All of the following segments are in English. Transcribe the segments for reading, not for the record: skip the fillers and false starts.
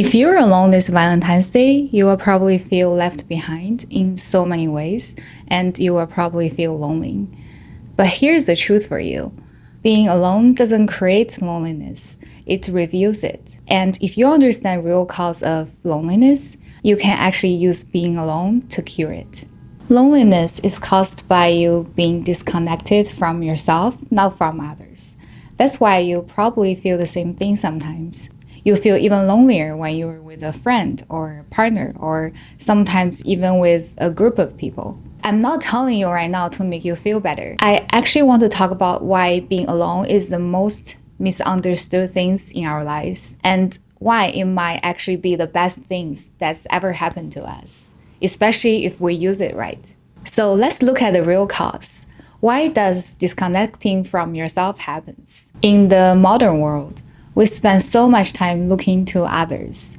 If you're alone this Valentine's Day, you will probably feel left behind in so many ways, and you will probably feel lonely. But here's the truth for you. Being alone doesn't create loneliness, it reveals it. And if you understand real cause of loneliness, you can actually use being alone to cure it. Loneliness is caused by you being disconnected from yourself, not from others. That's why you probably feel the same thing sometimes. You feel even lonelier when you're with a friend or a partner, or sometimes even with a group of people. I'm not telling you right now to make you feel better. I actually want to talk about why being alone is the most misunderstood things in our lives, and why it might actually be the best things that's ever happened to us, especially if we use it right. So let's look at the real cause. Why does disconnecting from yourself happens? In the modern world, we spend so much time looking to others,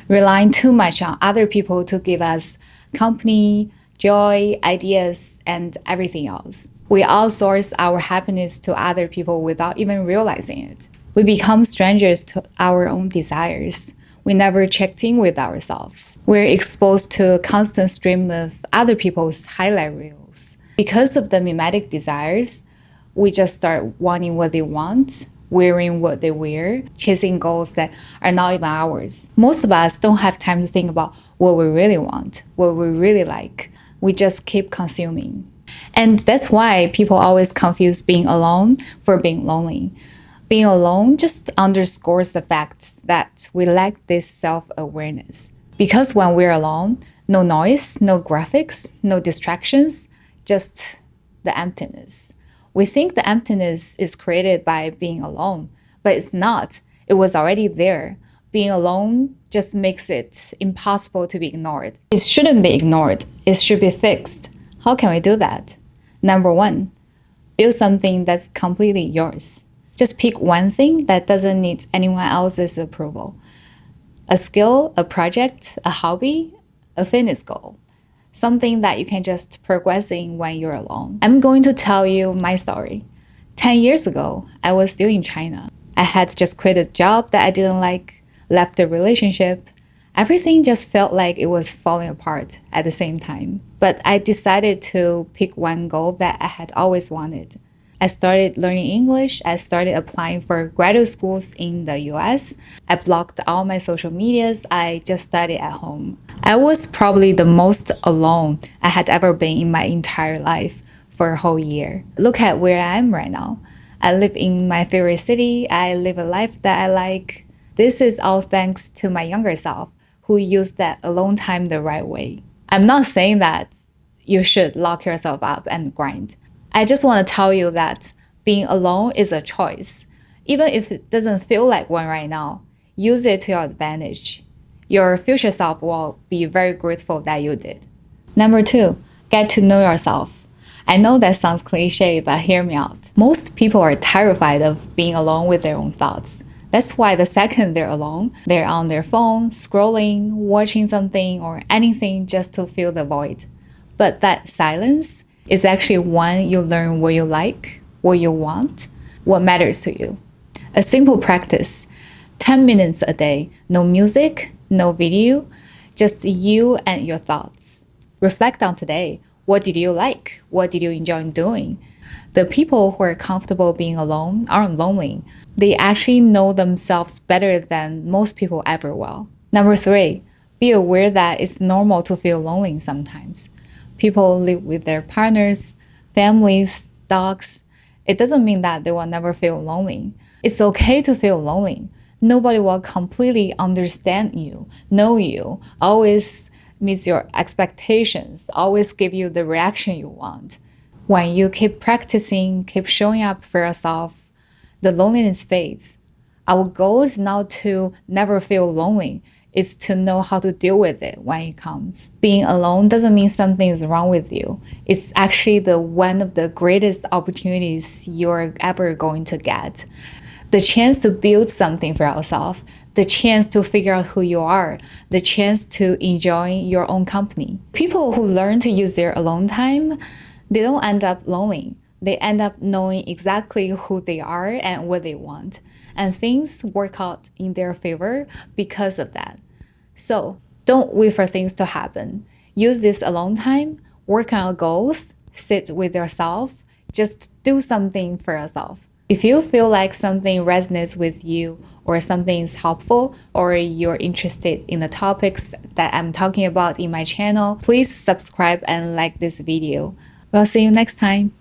relying too much on other people to give us company, joy, ideas, and everything else. We outsource our happiness to other people without even realizing it. We become strangers to our own desires. We never checked in with ourselves. We're exposed to a constant stream of other people's highlight reels. Because of the mimetic desires, we just start wanting what they want, wearing what they wear, chasing goals that are not even ours. Most of us don't have time to think about what we really want, what we really like. We just keep consuming. And that's why people always confuse being alone for being lonely. Being alone just underscores the fact that we lack this self-awareness. Because when we're alone, no noise, no graphics, no distractions, just the emptiness. We think the emptiness is created by being alone, but it's not. It was already there. Being alone just makes it impossible to be ignored. It shouldn't be ignored. It should be fixed. How can we do that? Number one, build something that's completely yours. Just pick one thing that doesn't need anyone else's approval. A skill, a project, a hobby, a fitness goal. Something that you can just progress in when you're alone. I'm going to tell you my story. 10 years ago, I was still in China. I had just quit a job that I didn't like, left a relationship. Everything just felt like it was falling apart at the same time. But I decided to pick one goal that I had always wanted. I started learning English. I started applying for graduate schools in the US. I blocked all my social medias. I just studied at home. I was probably the most alone I had ever been in my entire life for a whole year. Look at where I am right now. I live in my favorite city. I live a life that I like. This is all thanks to my younger self, who used that alone time the right way. I'm not saying that you should lock yourself up and grind. I just want to tell you that being alone is a choice. Even if it doesn't feel like one right now, use it to your advantage. Your future self will be very grateful that you did. Number two, get to know yourself. I know that sounds cliche, but hear me out. Most people are terrified of being alone with their own thoughts. That's why the second they're alone, they're on their phone, scrolling, watching something or anything just to fill the void. But that silence is actually when you learn what you like, what you want, what matters to you. A simple practice, 10 minutes a day, no music, no video, just you and your thoughts. Reflect on today. What did you like? What did you enjoy doing? The people who are comfortable being alone aren't lonely. They actually know themselves better than most people ever will. Number three, be aware that it's normal to feel lonely sometimes. People live with their partners, families, dogs. It doesn't mean that they will never feel lonely. It's okay to feel lonely. Nobody will completely understand you, know you, always meet your expectations, always give you the reaction you want. When you keep practicing, keep showing up for yourself, the loneliness fades. Our goal is not to never feel lonely. It's to know how to deal with it when it comes. Being alone doesn't mean something is wrong with you. It's actually one of the greatest opportunities you're ever going to get. The chance to build something for yourself, the chance to figure out who you are, the chance to enjoy your own company. People who learn to use their alone time, they don't end up lonely. They end up knowing exactly who they are and what they want. And things work out in their favor because of that. So don't wait for things to happen. Use this alone time, work on your goals, sit with yourself, just do something for yourself. If you feel like something resonates with you or something is helpful or you're interested in the topics that I'm talking about in my channel, please subscribe and like this video. We'll see you next time.